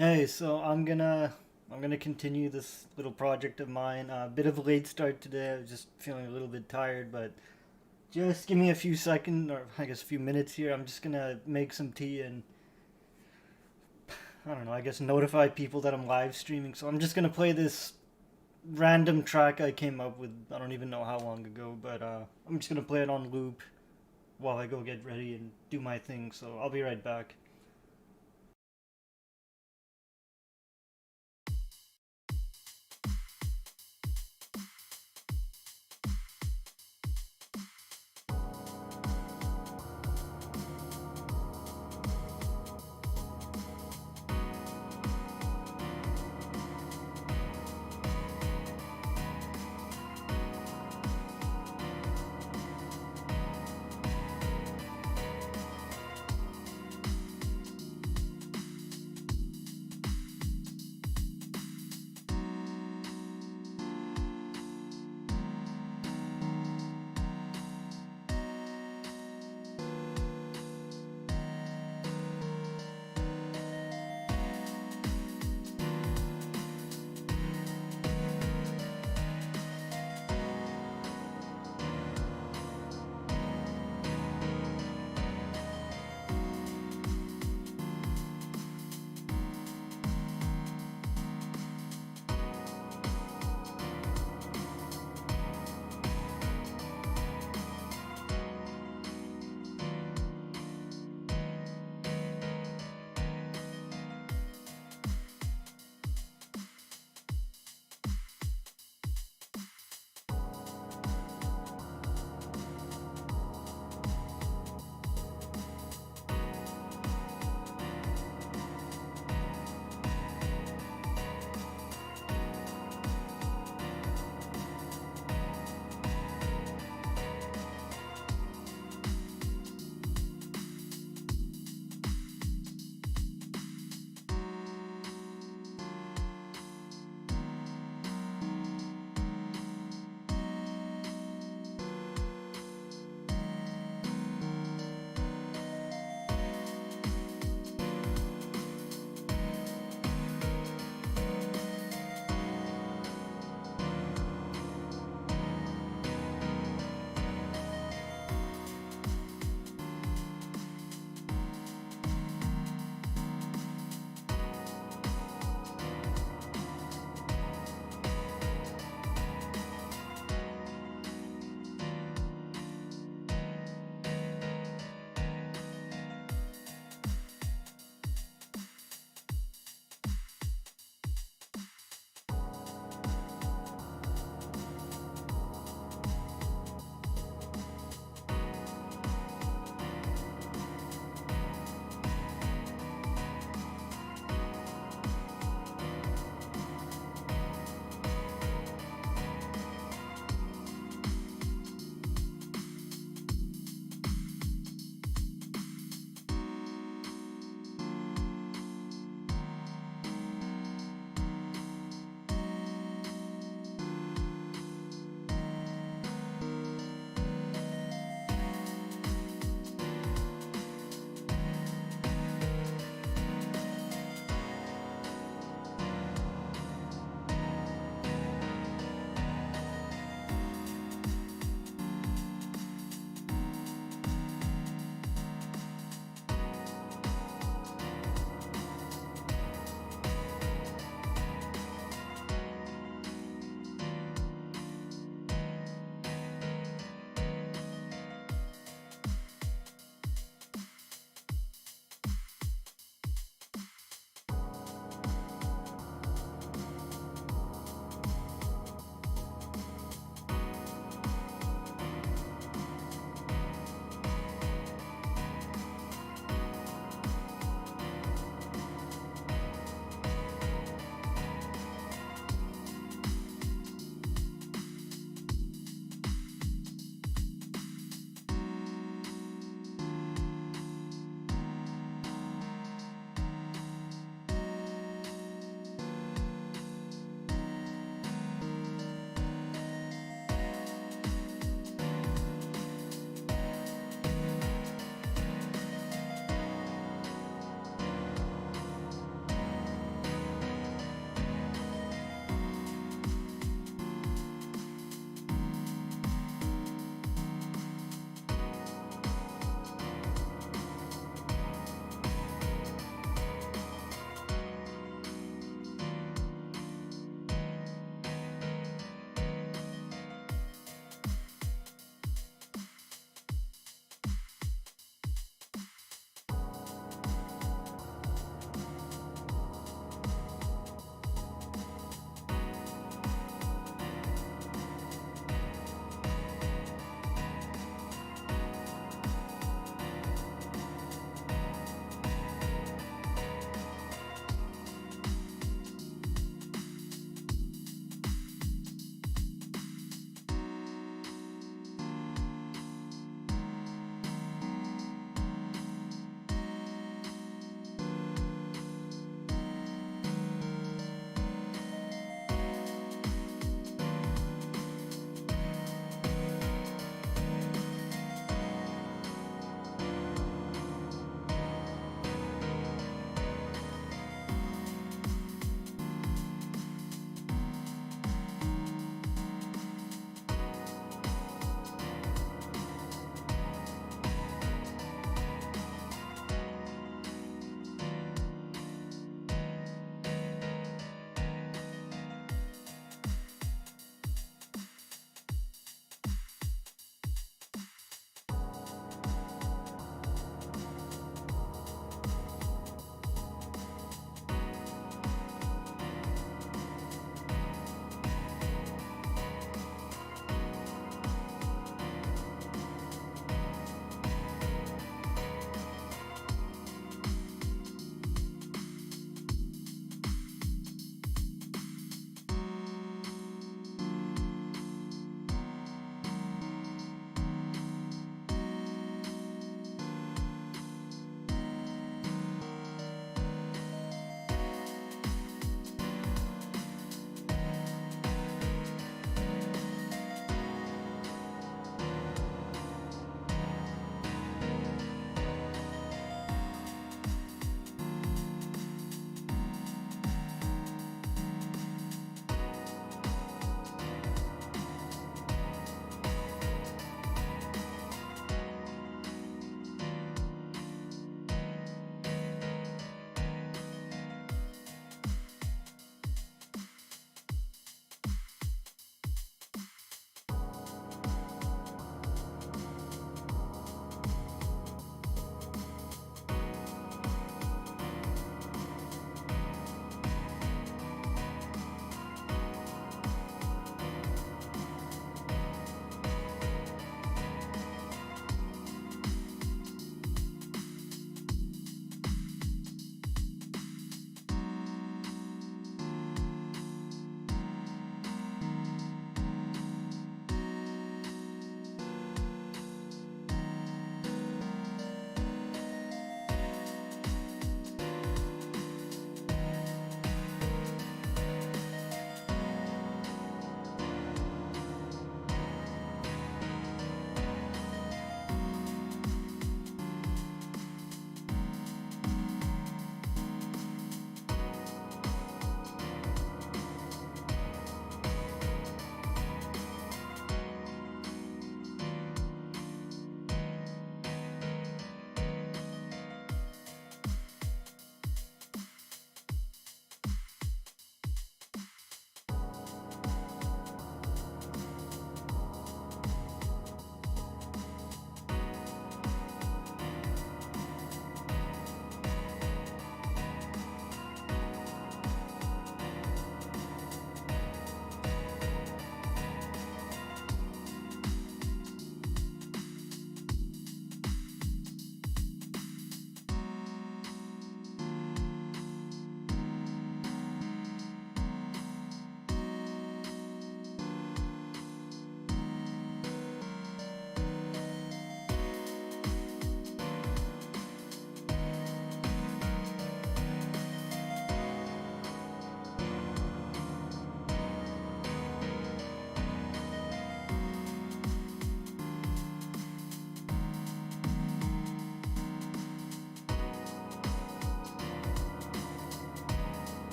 Hey, so I'm gonna continue this little project of mine. A bit of a late start today. I was just feeling a little bit tired, but just give me a few seconds, or I guess a few minutes here. I'm just gonna make some tea and I don't know. I guess notify people that I'm live streaming. So I'm just gonna play this random track I came up with. I don't even know how long ago, but I'm just gonna play it on loop while I go get ready and do my thing. So I'll be right back.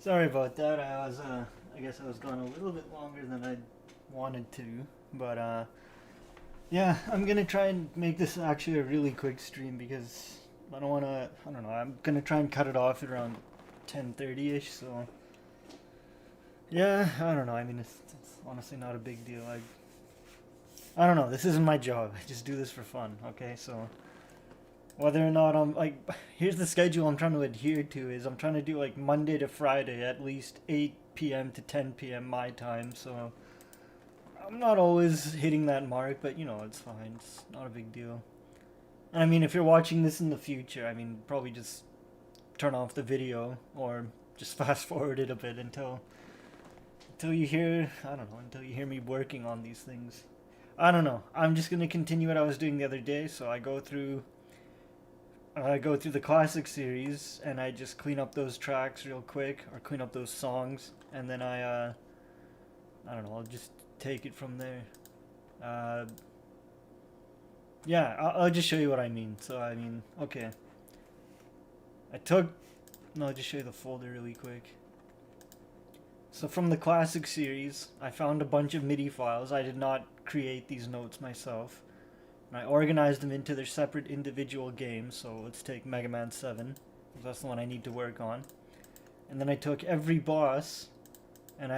Sorry about that. I guess I was gone a little bit longer than I wanted to, but yeah, I'm gonna try and make this actually a really quick stream because I don't wanna. I don't know. I'm gonna try and cut it off at around 10:30ish. So yeah, I don't know. I mean, it's honestly not a big deal. I don't know. This isn't my job. I just do this for fun. Okay, so. Whether or not I'm like, here's the schedule I'm trying to adhere to is I'm trying to do like Monday to Friday at least 8 p.m. to 10 p.m. my time, so I'm not always hitting that mark, but you know, it's fine. It's not a big deal. And I mean, if you're watching this in the future, I mean, probably just turn off the video or just fast forward it a bit until you hear, I don't know, until you hear me working on these things. I don't know. I'm just going to continue what I was doing the other day, so I go through the Classic series and I just clean up those tracks real quick, or clean up those songs, and then I don't know, I'll just take it from there. Yeah, I'll just show you what I mean. So I mean, okay. I'll just show you the folder really quick. So from the Classic series, I found a bunch of MIDI files. I did not create these notes myself. I organized them into their separate individual games, so let's take Megaman 7, because that's the one I need to work on. And then I took every boss, and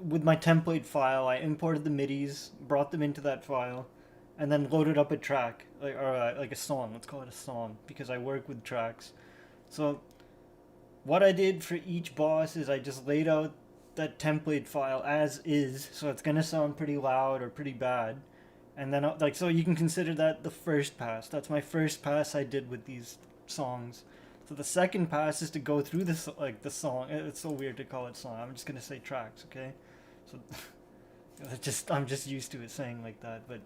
with my template file, I imported the MIDIs, brought them into that file, and then loaded up a track, like a song, let's call it a song, because I work with tracks. So what I did for each boss is I just laid out that template file as is, so it's going to sound pretty loud or pretty bad. And then, like, so you can consider that the first pass. That's my first pass I did with these songs. So the second pass is to go through this, like, the song. It's so weird to call it song. I'm just gonna say tracks, okay? So, I'm just used to it saying like that. But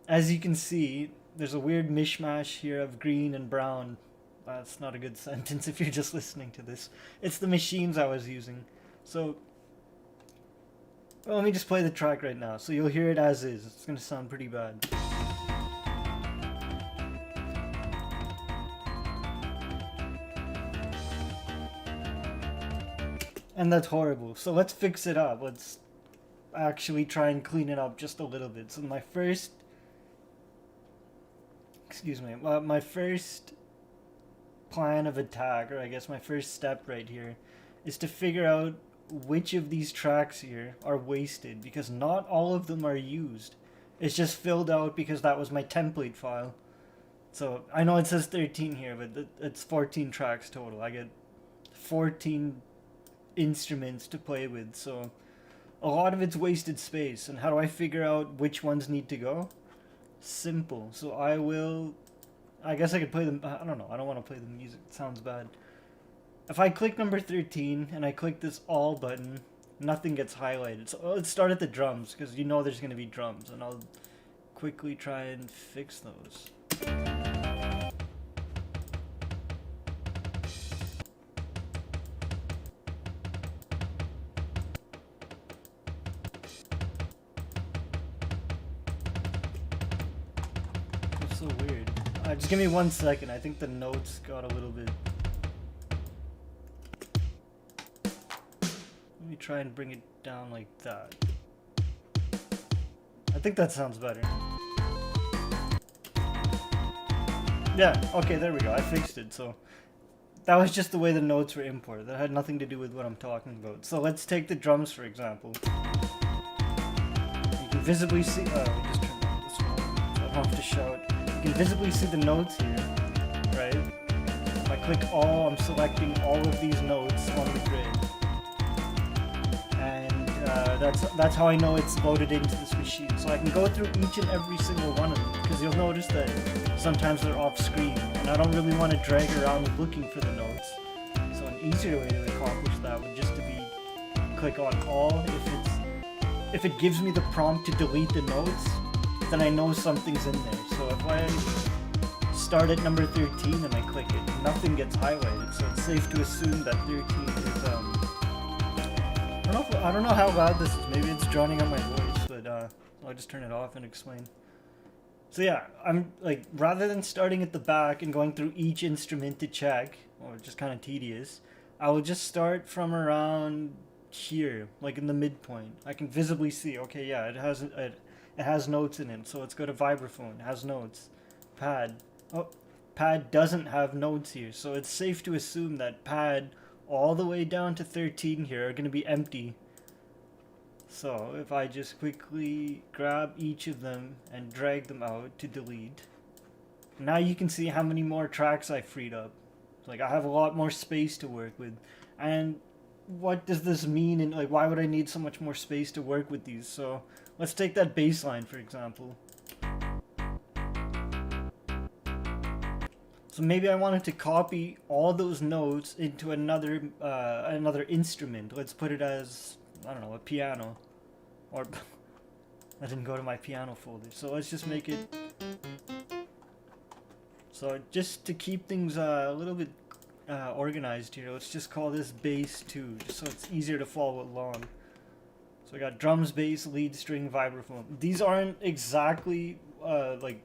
as you can see, there's a weird mishmash here of green and brown. That's not a good sentence if you're just listening to this. It's the machines I was using. So. Well, let me just play the track right now, so you'll hear it as is. It's gonna sound pretty bad. And that's horrible. So let's fix it up. Let's actually try and clean it up just a little bit. So my first plan of attack, or I guess my first step right here, is to figure out which of these tracks here are wasted, because not all of them are used. It's just filled out because that was my template file. So I know it says 13 here, but it's 14 tracks total. I get 14 instruments to play with, so a lot of it's wasted space. And how do I figure out which ones need to go? Simple. So I guess I could play them. I don't know, I don't want to play the music, it sounds bad. If I click number 13 and I click this all button, nothing gets highlighted. So let's start at the drums, because you know there's going to be drums, and I'll quickly try and fix those. That's so weird. Just give me 1 second. I think the notes got a little bit... Let me try and bring it down like that. I think that sounds better. Yeah, okay, there we go. I fixed it. So that was just the way the notes were imported. That had nothing to do with what I'm talking about. So let's take the drums, for example. You can visibly see... let me just turn on this one, so I don't have to shout. You can visibly see the notes here, right? If I click all, I'm selecting all of these notes on the grid. That's how I know it's loaded into this machine. So I can go through each and every single one of them, because you'll notice that sometimes they're off screen, and I don't really want to drag around looking for the notes. So an easier way to accomplish that would just to be click on all. If it gives me the prompt to delete the notes, then I know something's in there. So if I start at number 13 and I click it, nothing gets highlighted. So it's safe to assume that 13 is I don't know how loud this is. Maybe it's drowning out my voice, but I'll just turn it off and explain. So yeah, I'm like, rather than starting at the back and going through each instrument to check, or just kind of tedious, I will just start from around here, like in the midpoint. I can visibly see, okay, yeah, it has notes in it. So let's go to vibraphone, it has notes. Pad. Oh, pad doesn't have notes here. So it's safe to assume that pad all the way down to 13 here are going to be empty. So if I just quickly grab each of them and drag them out to delete, now you can see how many more tracks I freed up. Like, I have a lot more space to work with. And what does this mean, and like, why would I need so much more space to work with these? So let's take that bass line, for example. So maybe I wanted to copy all those notes into another instrument. Let's put it as, I don't know, a piano. Or I didn't go to my piano folder. So let's just make it. So just to keep things a little bit organized here, let's just call this bass 2, just so it's easier to follow along. So I got drums, bass, lead, string, vibraphone. These aren't exactly like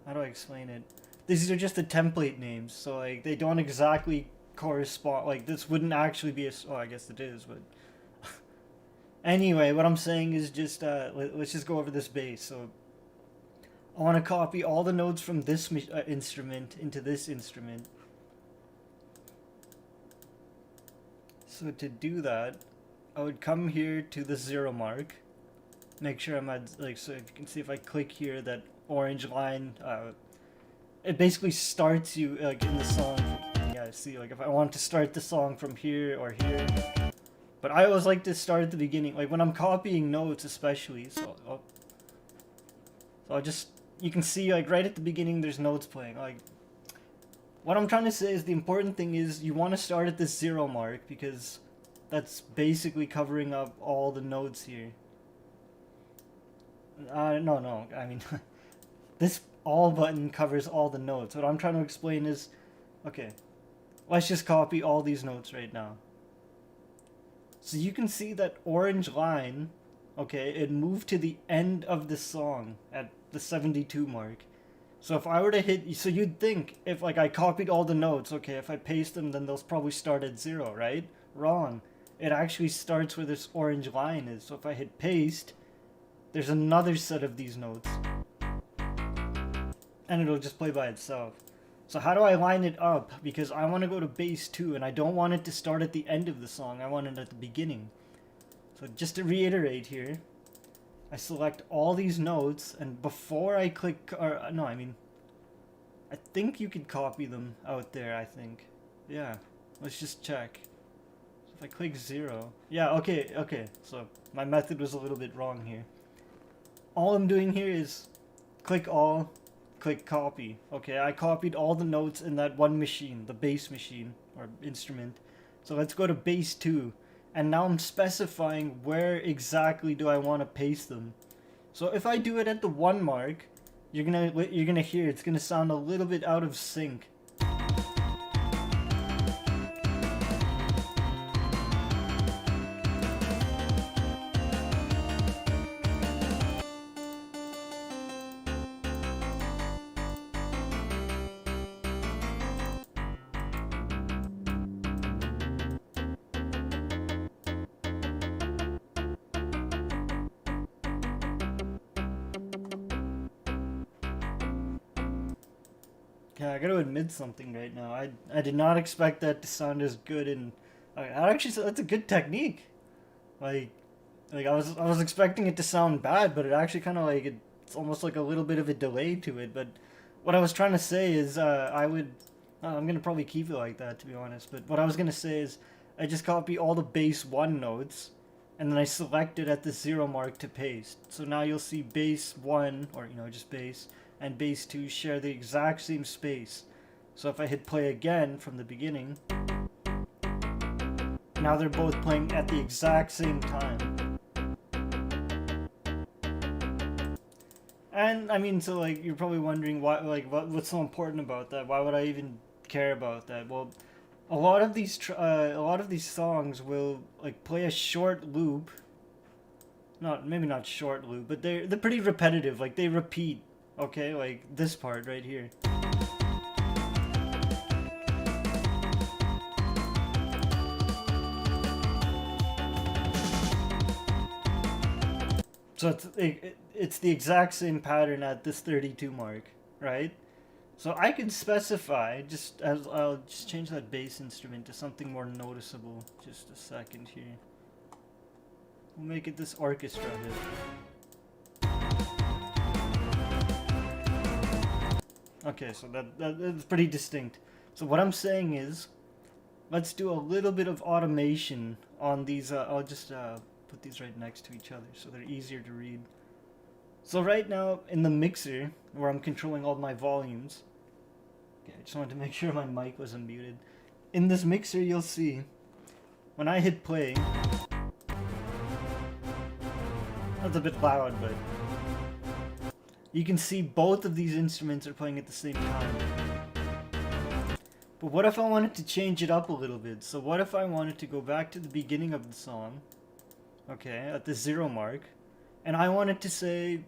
how do I explain it? These are just the template names, so like they don't exactly correspond. Like this wouldn't actually be a. Oh, I guess it is, but anyway, what I'm saying is just let's just go over this bass. So I want to copy all the notes from this instrument into this instrument. So to do that, I would come here to the 0 mark. Make sure I'm at, like, so you can see if I click here, that orange line, it basically starts you, like, in the song. Yeah, see, like, if I want to start the song from here or here. But I always like to start at the beginning, like, when I'm copying notes especially, so I'll just, you can see, like, right at the beginning there's notes playing. Like, what I'm trying to say is the important thing is you want to start at this 0 mark, because that's basically covering up all the notes here. No, I mean, this all button covers all the notes. What I'm trying to explain is, okay, let's just copy all these notes right now. So you can see that orange line, okay, it moved to the end of the song at the 72 mark. So if I were to hit, so you'd think if like I copied all the notes, okay, if I paste them, then they'll probably start at 0, right? Wrong. It actually starts where this orange line is. So if I hit paste, there's another set of these notes. And it'll just play by itself. So how do I line it up? Because I want to go to bass 2 and I don't want it to start at the end of the song. I want it at the beginning. So just to reiterate here, I select all these notes, and before I click, or no, I mean, I think you could copy them out there, I think. Yeah, let's just check. So if I click 0, yeah, okay, so my method was a little bit wrong here. All I'm doing here is click all, click copy. Okay, I copied all the notes in that one machine, the bass machine, or instrument. So let's go to bass 2. And now I'm specifying where exactly do I want to paste them. So if I do it at the 1 mark, you're gonna hear it's gonna sound a little bit out of sync. Yeah, I gotta admit something right now. I did not expect that to sound as good, and that's a good technique. Like I was expecting it to sound bad, but it actually kind of like it's almost like a little bit of a delay to it. But what I was trying to say is I'm gonna probably keep it like that, to be honest. But what I was gonna say is I just copy all the bass 1 notes, and then I select it at the 0 mark to paste. So now you'll see bass 1, or just bass, and bass 2 share the exact same space. So if I hit play again from the beginning, now they're both playing at the exact same time. And I mean, so like you're probably wondering why, like what's so important about that? Why would I even care about that? Well, a lot of these songs will like play a short loop. Maybe not short loop, but they're pretty repetitive. Like they repeat. Okay, like this part right here. So it's the exact same pattern at this 32 mark, right? So I can specify, just as I'll just change that bass instrument to something more noticeable. Just a second here. We'll make it this orchestra hit. Okay, so that's pretty distinct. So what I'm saying is, let's do a little bit of automation on these. I'll just put these right next to each other so they're easier to read. So right now in the mixer, where I'm controlling all my volumes, okay, I just wanted to make sure my mic wasn't muted. In this mixer, you'll see, when I hit play, that's a bit loud, but you can see both of these instruments are playing at the same time. But what if I wanted to change it up a little bit? So what if I wanted to go back to the beginning of the song, okay, at the 0 mark, and I wanted to say,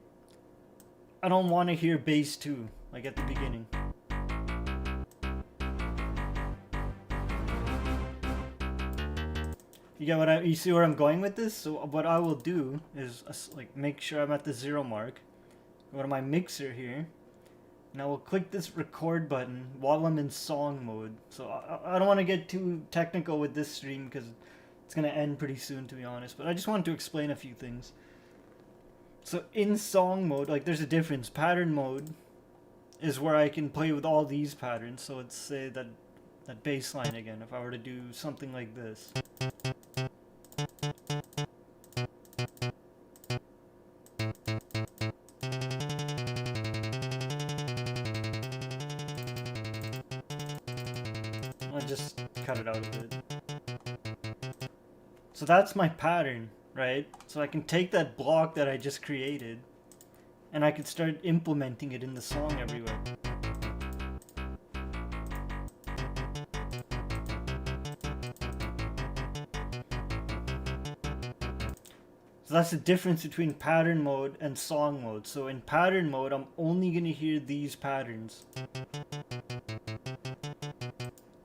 I don't want to hear bass 2, like at the beginning. You get what you see where I'm going with this? So what I will do is like make sure I'm at the 0 mark, go to my mixer here, and I will click this record button while I'm in song mode. So I don't want to get too technical with this stream because it's going to end pretty soon, to be honest. But I just wanted to explain a few things. So in song mode, like there's a difference. Pattern mode is where I can play with all these patterns. So let's say that bass line again. If I were to do something like this. I'll just cut it out a bit. So that's my pattern, right? So I can take that block that I just created and I can start implementing it in the song everywhere. So that's the difference between pattern mode and song mode. So in pattern mode, I'm only going to hear these patterns.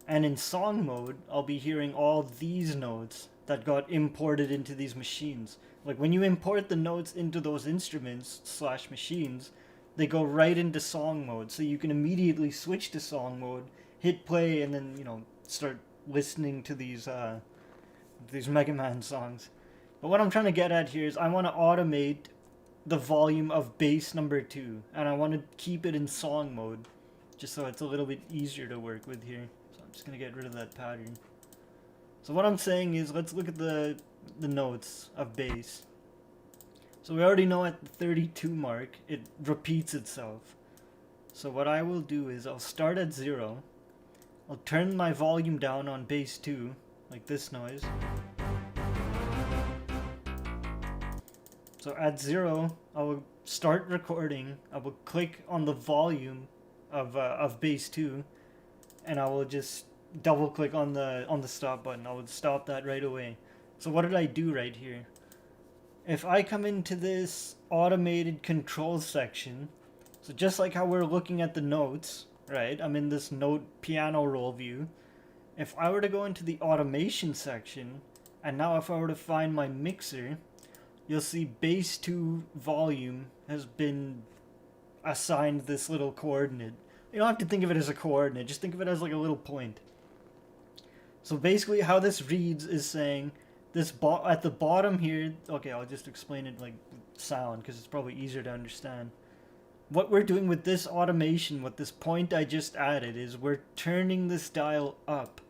And in song mode, I'll be hearing all these notes that got imported into these machines. Like when you import the notes into those instruments / machines, they go right into song mode. So you can immediately switch to song mode, hit play, and then, you know, start listening to these Megaman songs. But what I'm trying to get at here is I want to automate the volume of bass number 2, and I want to keep it in song mode, just so it's a little bit easier to work with here. So I'm just going to get rid of that pattern. So what I'm saying is, let's look at the notes of bass. So we already know at the 32 mark, it repeats itself. So what I will do is I'll start at 0. I'll turn my volume down on bass 2, like this noise. So at 0, I will start recording. I will click on the volume of bass 2, and I will just double click on the stop button. I would stop that right away. So what did I do right here? If I come into this automated control section, so just like how we're looking at the notes, right? I'm in this note piano roll view. If I were to go into the automation section, and now if I were to find my mixer, you'll see bass 2 volume has been assigned this little coordinate. You don't have to think of it as a coordinate, just think of it as like a little point. So basically how this reads is saying this at the bottom here, okay, I'll just explain it like sound because it's probably easier to understand. What we're doing with this automation, with this point I just added, is we're turning this dial up.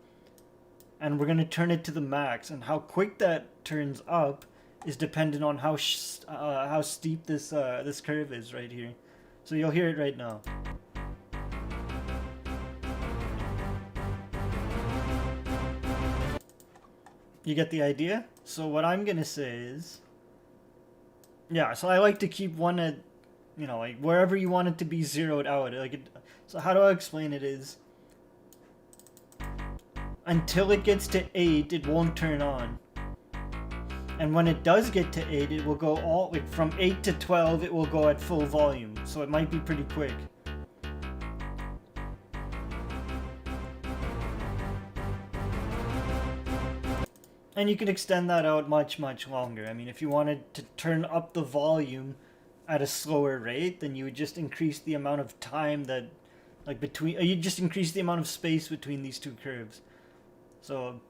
And we're going to turn it to the max, and how quick that turns up is dependent on how steep this curve is right here. So you'll hear it right now. You get the idea? So what I'm gonna say is, yeah, so I like to keep one at, you know, like wherever you want it to be zeroed out. So how do I explain it is, until it gets to 8, it won't turn on. And when it does get to 8, it will go all, like from 8 to 12, it will go at full volume. So it might be pretty quick. And you can extend that out much longer. I mean, if you wanted to turn up the volume at a slower rate, then you would just increase the amount of time that, like, between, you just increase the amount of space between these two curves. So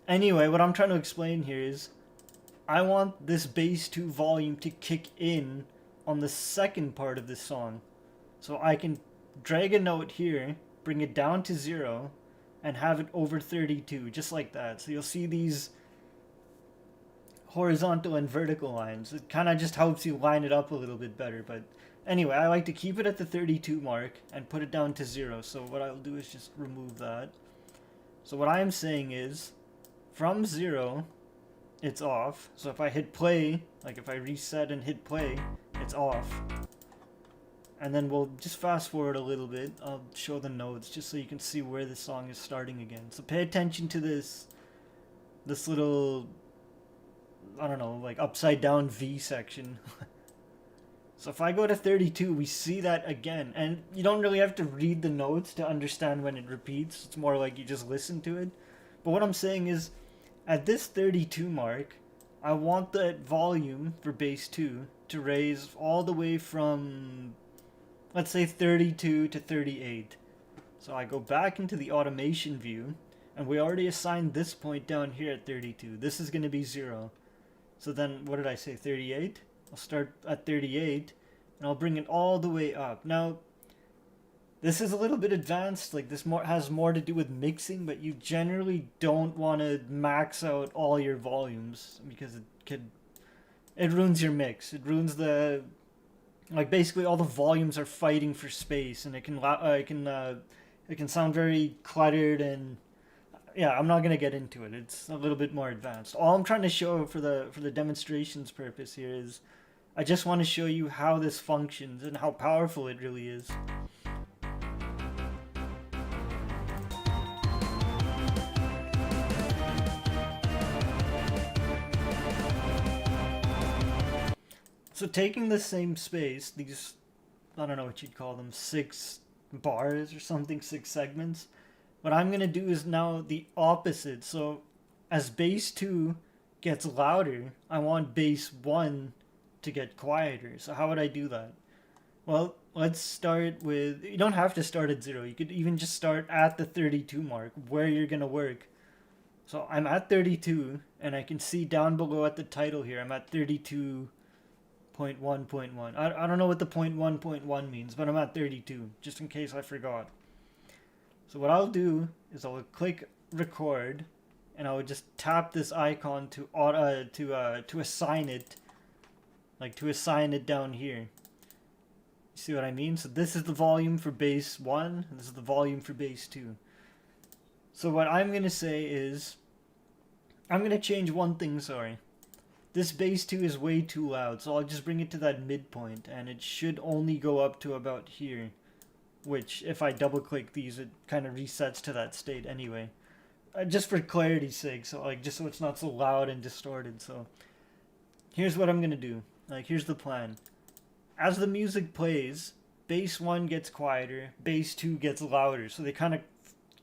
anyway, what I'm trying to explain here is I want this bass 2 volume to kick in on the second part of this song. So I can drag a note here, bring it down to 0, and have it over 32, just like that. So you'll see these horizontal and vertical lines. It kind of just helps you line it up a little bit better. But anyway, I like to keep it at the 32 mark and put it down to 0. So what I'll do is just remove that. So what I'm saying is, from 0, it's off. So if I hit play, like if I reset and hit play, it's off. And then we'll just fast forward a little bit. I'll show the notes just so you can see where the song is starting again. So pay attention to this little, I don't know, like upside down V section. So if I go to 32, we see that again. And you don't really have to read the notes to understand when it repeats. It's more like you just listen to it. But what I'm saying is, at this 32 mark, I want that volume for bass 2 to raise all the way from, let's say, 32 to 38. So I go back into the automation view, and we already assigned this point down here at 32. This is going to be 0. So then, what did I say, 38? I'll start at 38, and I'll bring it all the way up. Now, this is a little bit advanced, like this has more to do with mixing, but you generally don't want to max out all your volumes because it ruins your mix. It ruins the, like, basically all the volumes are fighting for space, and it can sound very cluttered, and yeah, I'm not gonna get into it. It's a little bit more advanced. All I'm trying to show for the demonstration's purpose here is I just want to show you how this functions and how powerful it really is. So taking the same space, these, I don't know what you'd call them, 6 bars or something, 6 segments, what I'm going to do is now the opposite. So as bass 2 gets louder, I want bass 1 to get quieter. So how would I do that? Well, let's start with, you don't have to start at 0. You could even just start at the 32 mark where you're going to work. So I'm at 32, and I can see down below at the title here, I'm at 32.1.1. I don't know what the 0.1.1 means, but I'm at 32, just in case I forgot. So what I'll do is I'll click record, and I would just tap this icon to assign it, like to assign it down here. You see what I mean? So this is the volume for bass 1, and this is the volume for bass 2. So what I'm going to say is, I'm going to change one thing, sorry. This bass 2 is way too loud, so I'll just bring it to that midpoint, and it should only go up to about here. Which, if I double click these, it kind of resets to that state anyway. Just for clarity's sake, so like just so it's not so loud and distorted. So here's what I'm gonna do. Like, here's the plan. As the music plays, bass 1 gets quieter, bass 2 gets louder, so they kind of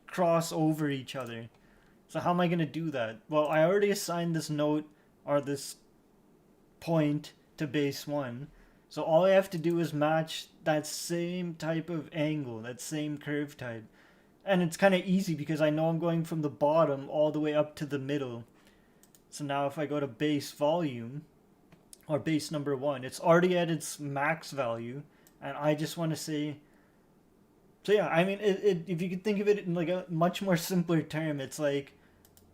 cross over each other. So how am I gonna do that? Well, I already assigned this note or this point to bass 1. So all I have to do is match that same type of angle, that same curve type. And it's kind of easy because I know I'm going from the bottom all the way up to the middle. So now if I go to bass volume, or bass number 1, it's already at its max value. And I just want to say, so yeah, I mean, if you could think of it in like a much more simpler term, it's like,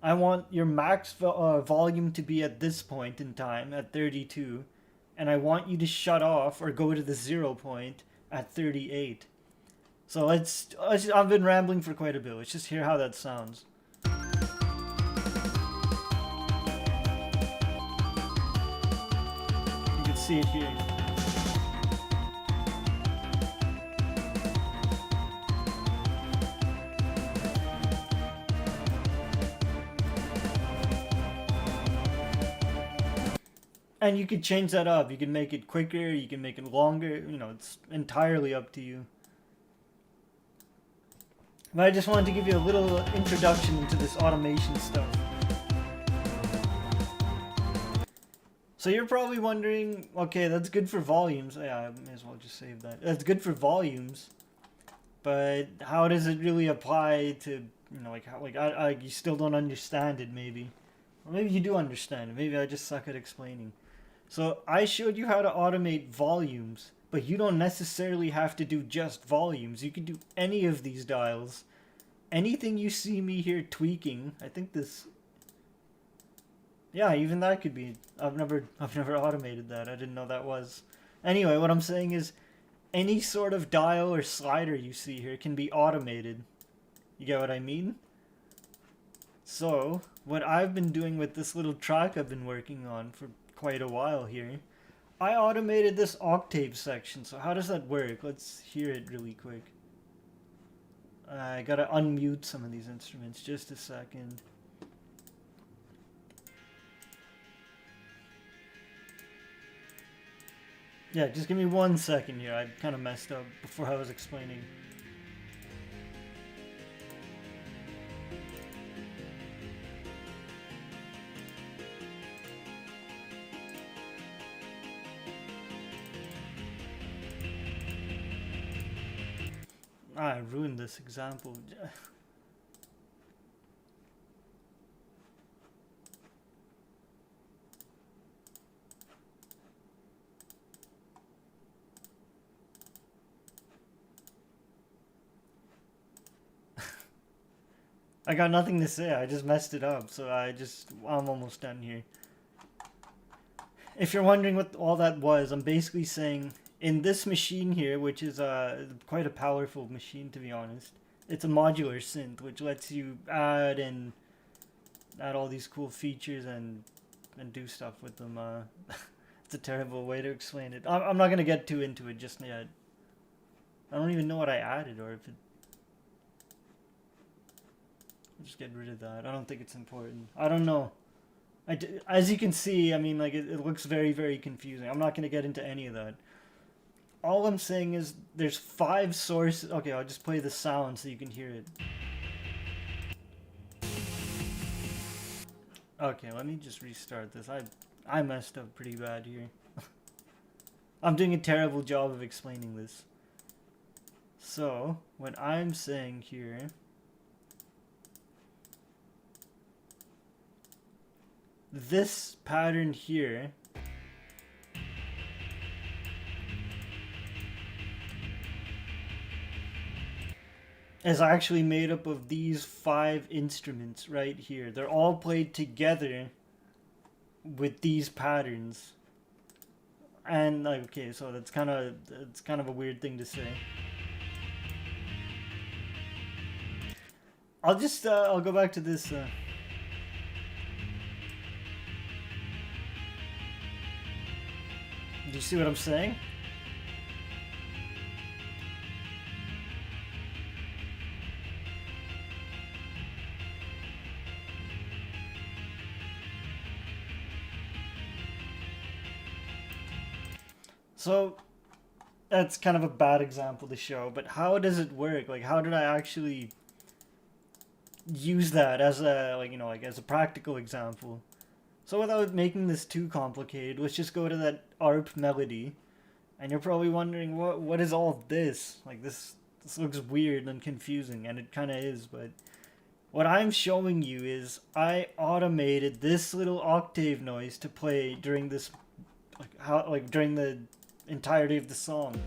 I want your max volume to be at this point in time, at 32. And I want you to shut off or go to the 0 point at 38. So I've been rambling for quite a bit. Let's just hear how that sounds. You can see it here. And you could change that up. You can make it quicker, you can make it longer, you know, it's entirely up to you. But I just wanted to give you a little introduction into this automation stuff. So you're probably wondering, okay, that's good for volumes. Yeah, I may as well just save that. That's good for volumes, but how does it really apply to, you know, like how, like you still don't understand it maybe, or maybe you do understand it. Maybe I just suck at explaining. So I showed you how to automate volumes, but you don't necessarily have to do just volumes. You can do any of these dials. Anything you see me here tweaking, I think this. Yeah, even that could be. I've never automated that. I didn't know that was. Anyway, what I'm saying is, any sort of dial or slider you see here can be automated. You get what I mean? So, what I've been doing with this little track I've been working on for quite a while here, I automated this octave section. So how does that work? Let's hear it really quick. I gotta unmute some of these instruments. Just a second. Yeah, just give me 1 second here. I kind of messed up before I was explaining. I ruined this example. I got nothing to say. I just messed it up. So I'm almost done here. If you're wondering what all that was, I'm basically saying in this machine here, which is quite a powerful machine to be honest, it's a modular synth which lets you add all these cool features and do stuff with them. It's a terrible way to explain it. I'm not gonna get too into it just yet. I don't even know what I added, or if it. I'll just get rid of that. I don't think it's important. I don't know. As you can see, I mean, like, it looks very, very confusing. I'm not going to get into any of that. All I'm saying is there's 5 sources. Okay, I'll just play the sound so you can hear it. Okay, let me just restart this. I messed up pretty bad here. I'm doing a terrible job of explaining this. So, what I'm saying here... This pattern here is actually made up of these 5 instruments right here. They're all played together with these patterns. And like, okay, so it's kind of a weird thing to say. I'll go back to this do you see what I'm saying? So, that's kind of a bad example to show, but how does it work? Like, how did I actually use that as a, like, you know, like as a practical example? So without making this too complicated, let's just go to that Arp Melody. And you're probably wondering, what is all this? Like, this looks weird and confusing, and it kind of is, but what I'm showing you is I automated this little octave noise to play during this, during the entirety of the song.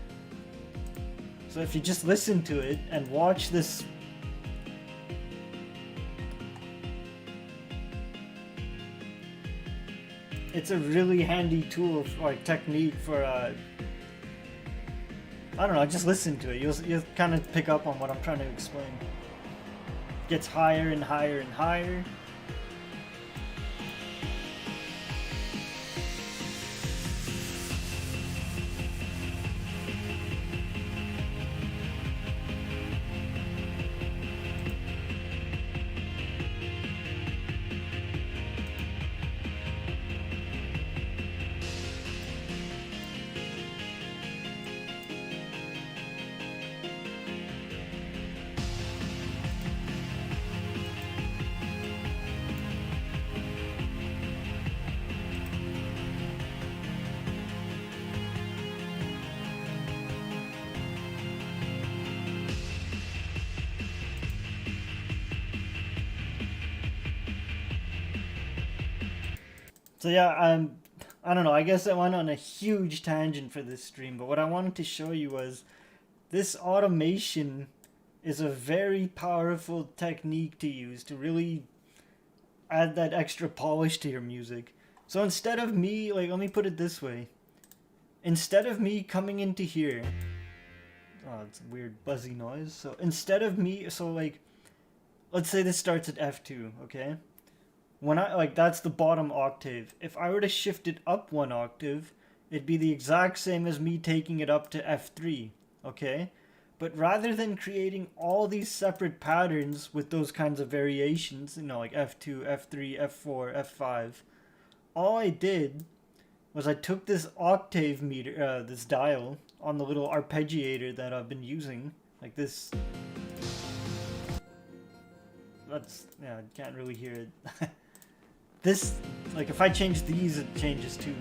So if you just listen to it and watch this. It's a really handy tool, like technique for, I don't know, just listen to it. You'll kind of pick up on what I'm trying to explain. It gets higher and higher and higher. So yeah, I don't know, I guess I went on a huge tangent for this stream, but what I wanted to show you was this automation is a very powerful technique to use to really add that extra polish to your music. So instead of me, like, let me put it this way. Instead of me coming into here, oh, it's a weird buzzy noise. So instead of me, so like, let's say this starts at F2, okay? When I, like, that's the bottom octave. If I were to shift it up one octave, it'd be the exact same as me taking it up to F3, okay? But rather than creating all these separate patterns with those kinds of variations, you know, like F2, F3, F4, F5, all I did was I took this octave meter, this dial on the little arpeggiator that I've been using, like this. That's, yeah, I can't really hear it. This, like, if I change these, it changes too.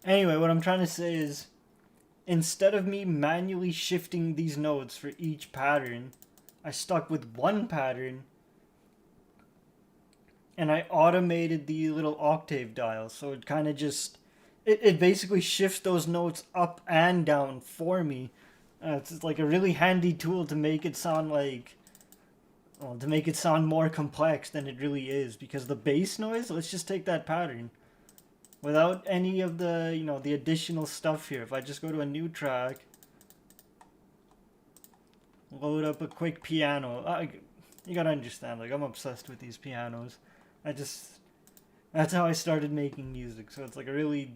Anyway, what I'm trying to say is, instead of me manually shifting these notes for each pattern, I stuck with one pattern and I automated the little octave dial. So it kind of just, it basically shifts those notes up and down for me. It's like a really handy tool to make it sound like, well, to make it sound more complex than it really is. Because the bass noise, let's just take that pattern. Without any of the, you know, the additional stuff here. If I just go to a new track, load up a quick piano. You gotta understand, like, I'm obsessed with these pianos. That's how I started making music. So it's like a really,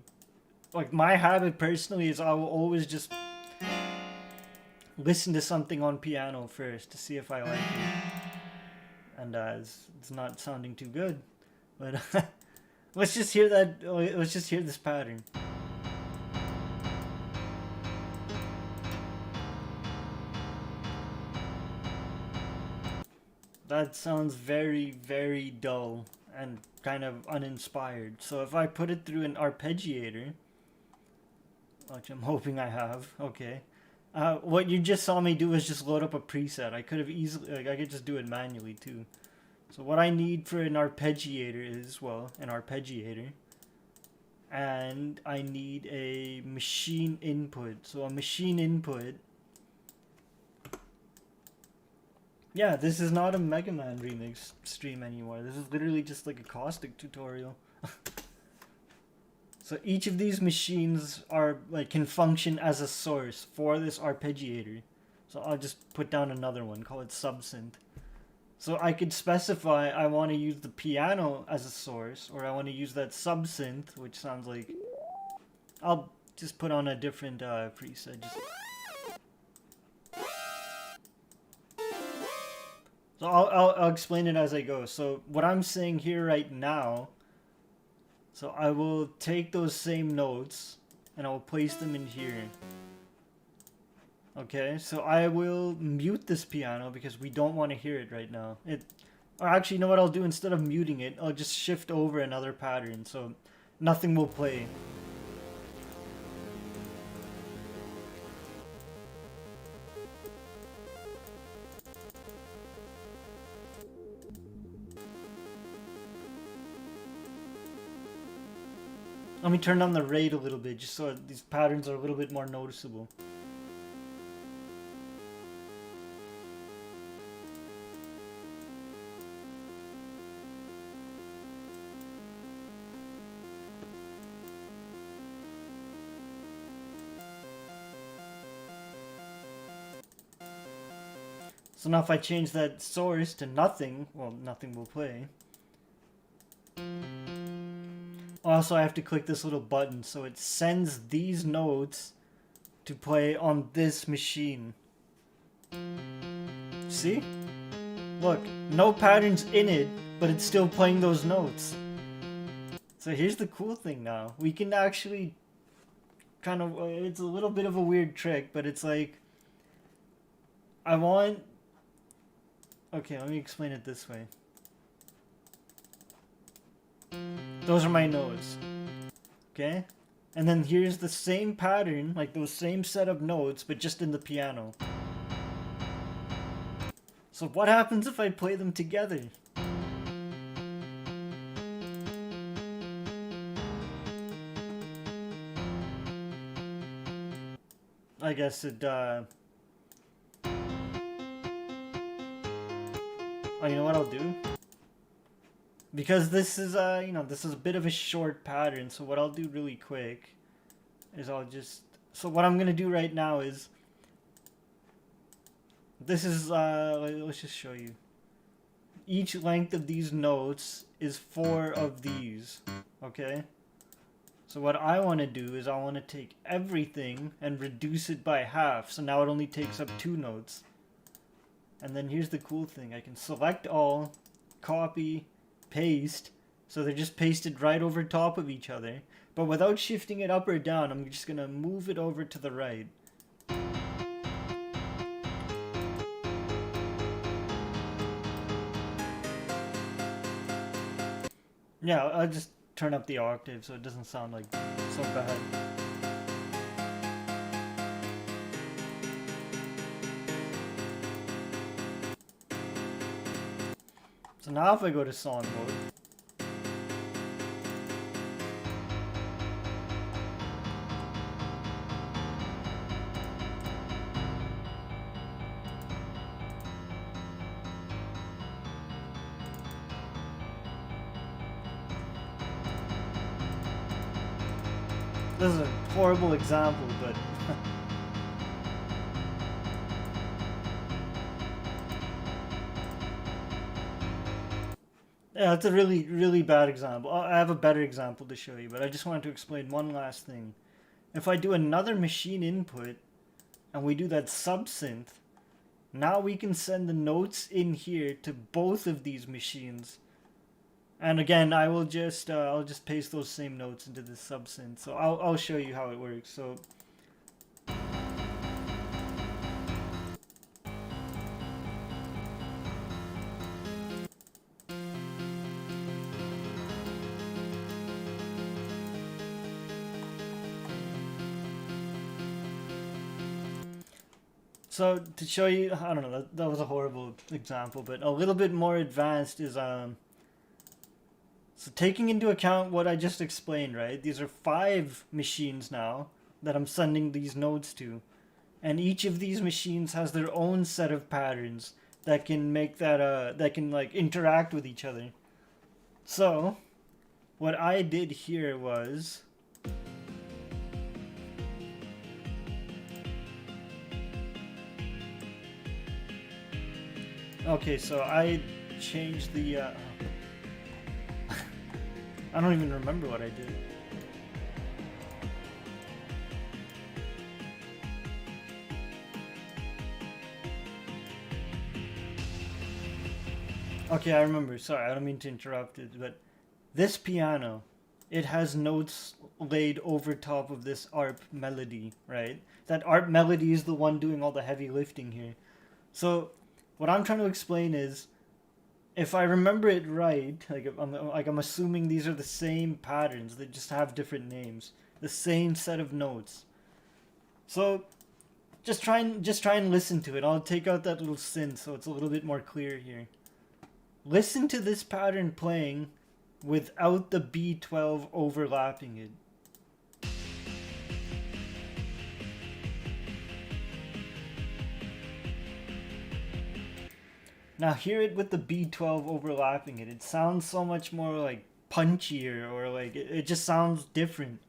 like, my habit personally is I will always just listen to something on piano first to see if I like it. And it's not sounding too good. But let's just hear that, let's just hear this pattern. That sounds very, very dull and kind of uninspired. So if I put it through an arpeggiator, which I'm hoping I have, okay. What you just saw me do is just load up a preset. I could have easily, like, I could just do it manually too. So what I need for an arpeggiator is, well, an arpeggiator. And I need a machine input. So a machine input. Yeah, this is not a Megaman remix stream anymore. This is literally just like a Caustic tutorial. So each of these machines are, like, can function as a source for this arpeggiator. So I'll just put down another one, call it subsynth. So I could specify I want to use the piano as a source, or I want to use that subsynth, which sounds like, I'll just put on a different preset. So I'll explain it as I go. So what I'm saying here right now, so I will take those same notes and I will place them in here. Okay, so I will mute this piano because we don't want to hear it right now. Or actually, you know what I'll do? Instead of muting it, I'll just shift over another pattern so nothing will play. Let me turn down the rate a little bit just so these patterns are a little bit more noticeable. So now if I change that source to nothing, well, nothing will play. Also, I have to click this little button so it sends these notes to play on this machine. See? Look, no patterns in it, but it's still playing those notes. So here's the cool thing now. We can actually kind of, it's a little bit of a weird trick, but it's like, I want Okay, let me explain it this way. Those are my notes. Okay? And then here's the same pattern, like those same set of notes, but just in the piano. So what happens if I play them together? I guess it, oh, you know what I'll do? Because this is, you know, this is a bit of a short pattern, so what I'll do really quick is I'll just... So what I'm gonna do right now is... This is, let's just show you. Each length of these notes is 4 of these, okay? So what I want to do is I want to take everything and reduce it by half, so now it only takes up 2 notes. And then here's the cool thing, I can select all, copy, paste, so they're just pasted right over top of each other. But without shifting it up or down, I'm just gonna move it over to the right. Yeah, I'll just turn up the octave so it doesn't sound like so bad. So now if I go to song mode, this is a horrible example, but yeah, it's a really, really bad example. I have a better example to show you, but I just wanted to explain one last thing. If I do another machine input, and we do that subsynth, now we can send the notes in here to both of these machines. And again, I will just, I'll just paste those same notes into the subsynth. So I'll show you how it works. So So to show you, I don't know, that was a horrible example, but a little bit more advanced is, so taking into account what I just explained, right? These are 5 machines now that I'm sending these nodes to. And each of these machines has their own set of patterns that can make that, that can like interact with each other. So, what I did here was... Okay, so I changed the, I don't even remember what I did. Okay, I remember. Sorry, I don't mean to interrupt it, but this piano, it has notes laid over top of this Arp Melody, right? That Arp Melody is the one doing all the heavy lifting here. So, what I'm trying to explain is, if I remember it right, I'm assuming these are the same patterns, they just have different names, the same set of notes. So, just try and listen to it. I'll take out that little synth so it's a little bit more clear here. Listen to this pattern playing without the B12 overlapping it. Now hear it with the B12 overlapping it. It sounds so much more like punchier, or like it just sounds different.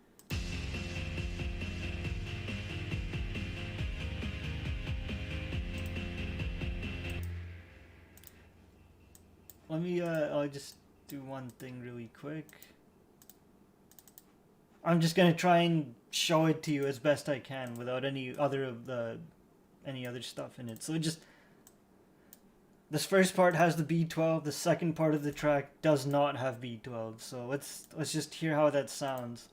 Let me I'll just do one thing really quick. I'm just gonna try and show it to you as best I can without any other stuff in it. So just this first part has the B12, the second part of the track does not have B12. So let's just hear how that sounds.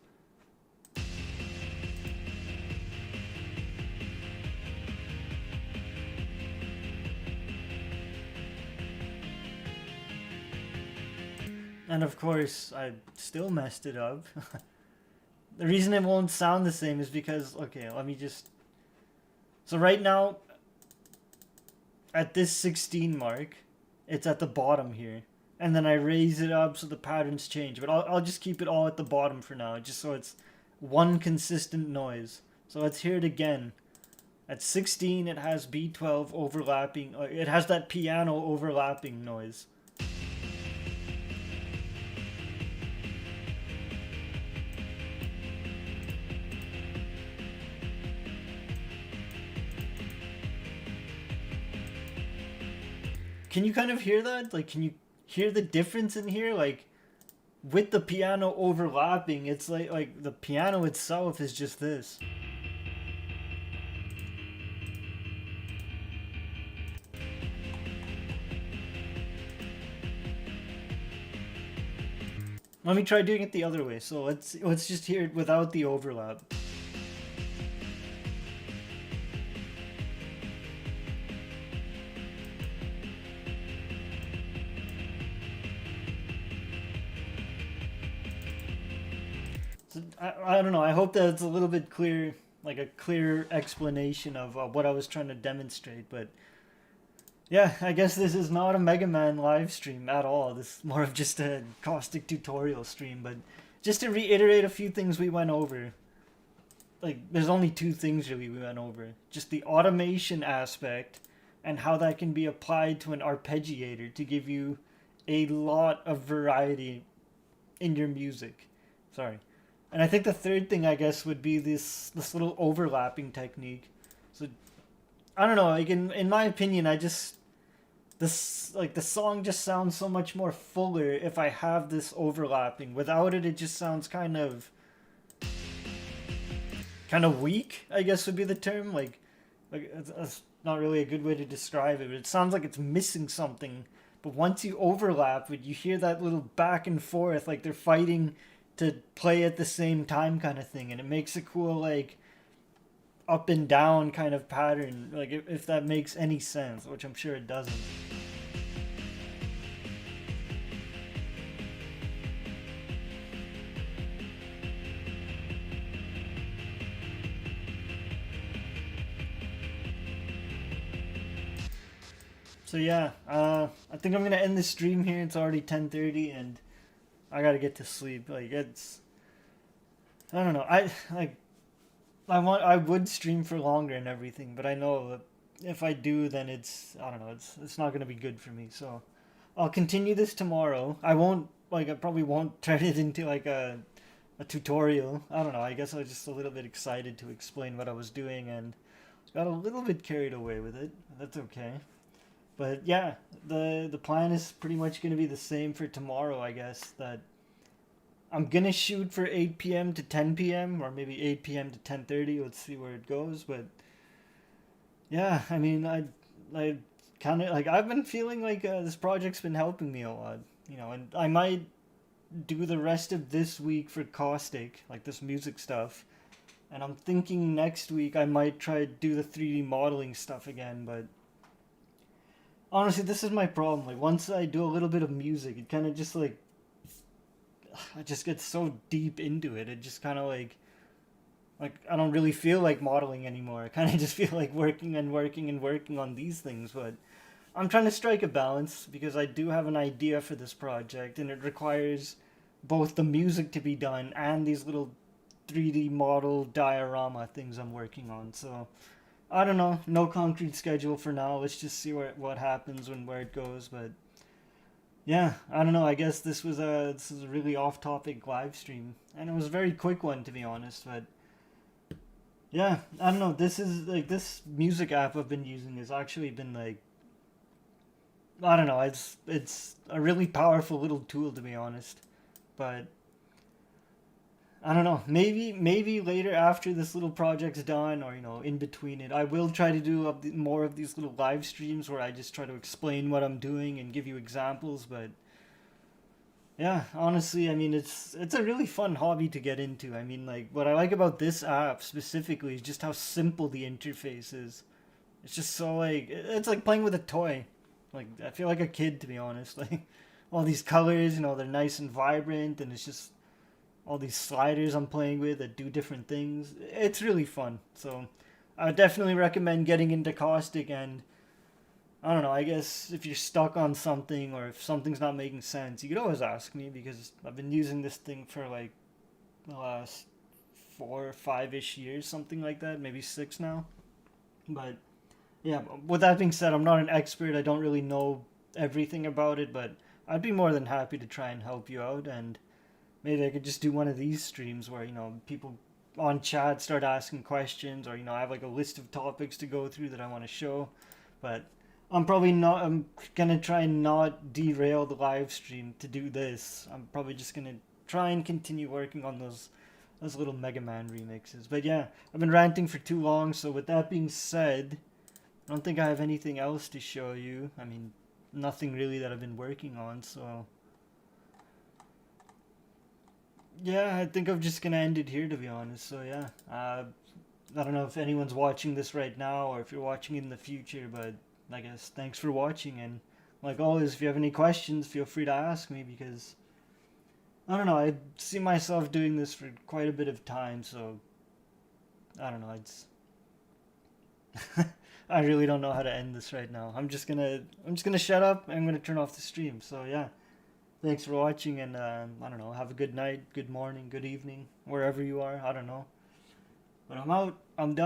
And of course, I still messed it up. The reason it won't sound the same is because, okay, let me just... So right now, at this 16 mark, it's at the bottom here. And then I raise it up so the patterns change. But I'll just keep it all at the bottom for now, just so it's one consistent noise. So let's hear it again. At 16, it has B12 overlapping. It has that piano overlapping noise. Can you kind of hear that? Like, can you hear the difference in here? Like, with the piano overlapping, it's like the piano itself is just this. Let me try doing it the other way. So let's just hear it without the overlap. So, I don't know. I hope that it's a little bit clear, like a clear explanation of what I was trying to demonstrate. But yeah, I guess this is not a Mega Man live stream at all. This is more of just a Caustic tutorial stream. But just to reiterate a few things we went over. Like, there's only two things really we went over. Just the automation aspect and how that can be applied to an arpeggiator to give you a lot of variety in your music. Sorry. And I think the third thing, I guess, would be this little overlapping technique. So, I don't know, like, in my opinion, this, like, the song just sounds so much more fuller if I have this overlapping. Without it, it just sounds kind of weak, I guess would be the term. Like that's not really a good way to describe it, but it sounds like it's missing something. But once you overlap it, you hear that little back and forth, like they're fighting to play at the same time kind of thing, and it makes a cool, like, up and down kind of pattern, like, if that makes any sense, which I'm sure it doesn't. So yeah, I think I'm gonna end the stream here. It's already 10:30, and I gotta get to sleep. Like, I don't know. I would stream for longer and everything, but I know that if I do, then I don't know. It's not gonna be good for me. So I'll continue this tomorrow. I probably won't turn it into like a tutorial. I don't know. I guess I was just a little bit excited to explain what I was doing and got a little bit carried away with it. That's okay. But yeah, the plan is pretty much going to be the same for tomorrow, I guess. That I'm going to shoot for 8 p.m. to 10 p.m. or maybe 8 p.m. to 10:30. Let's see where it goes. But yeah, I mean, I kind of, like, I've been feeling like this project's been helping me a lot, and I might do the rest of this week for Caustic, like this music stuff. And I'm thinking next week I might try to do the 3D modeling stuff again, but honestly, this is my problem. Like, once I do a little bit of music, it kind of just, like, I just get so deep into it. It just kind of, like, I don't really feel like modeling anymore. I kind of just feel like working and working and working on these things. But I'm trying to strike a balance because I do have an idea for this project, and it requires both the music to be done and these little 3D model diorama things I'm working on. So I don't know. No concrete schedule for now. Let's just see what happens and where it goes. But yeah, I don't know. I guess this is a really off-topic live stream, and it was a very quick one, to be honest. But yeah, I don't know. This is like, this music app I've been using has actually been, like, I don't know. It's a really powerful little tool, to be honest. But I don't know. Maybe later, after this little project's done, or in between it, I will try to do more of these little live streams where I just try to explain what I'm doing and give you examples. But yeah, honestly, I mean, it's a really fun hobby to get into. I mean, like, what I like about this app specifically is just how simple the interface is. It's just so, like, it's like playing with a toy. Like, I feel like a kid, to be honest. Like, all these colors, you know, they're nice and vibrant, and it's just all these sliders I'm playing with that do different things. It's really fun. So I would definitely recommend getting into Caustic. And I don't know, I guess if you're stuck on something or if something's not making sense, you could always ask me, because I've been using this thing for like the last 4 or 5 ish years, something like that, maybe 6 now. But yeah, with that being said, I'm not an expert. I don't really know everything about it, but I'd be more than happy to try and help you out. And maybe I could just do one of these streams where, you know, people on chat start asking questions, or, you know, I have like a list of topics to go through that I want to show. But I'm gonna try and not derail the live stream to do this. I'm probably just gonna try and continue working on those little Mega Man remixes. But yeah, I've been ranting for too long, so with that being said, I don't think I have anything else to show you. I mean, nothing really that I've been working on, so yeah, I think I'm just gonna end it here, to be honest. So yeah, I don't know if anyone's watching this right now or if you're watching it in the future, but I guess thanks for watching. And like always, if you have any questions, feel free to ask me, because I don't know, I see myself doing this for quite a bit of time, so I don't know, it's I really don't know how to end this right now. I'm just gonna shut up and I'm gonna turn off the stream. So yeah, thanks for watching, and I don't know, have a good night, good morning, good evening, wherever you are. I don't know, but I'm out. I'm done.